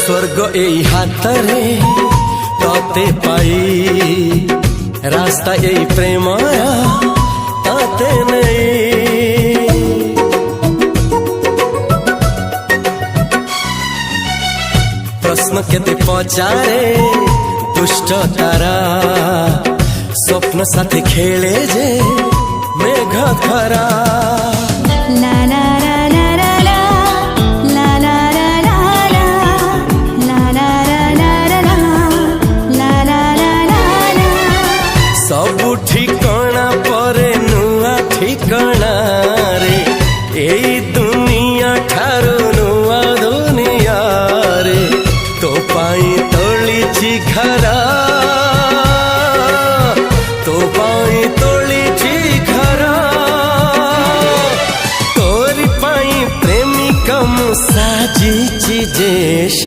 स्वर्ग एई हातरे तते पाई रास्ता एई प्रेमाया ताते नहीं। प्रश्न केते पचारे दुष्ट तारा स्वप्न साथी खेले जे मेघ खरा। ला ला ला ला ला ला ला ला ला ला ला ला ला ला ला। सबु ठिकाना परे नुआ ठिकाना रे एई दुनिया ठारू नुआ दुनिया रे। तो पाई तोलिछि घरा तो पाई तोलिछि घरा तोरी पाई प्रेमिका मु साजिछि जे।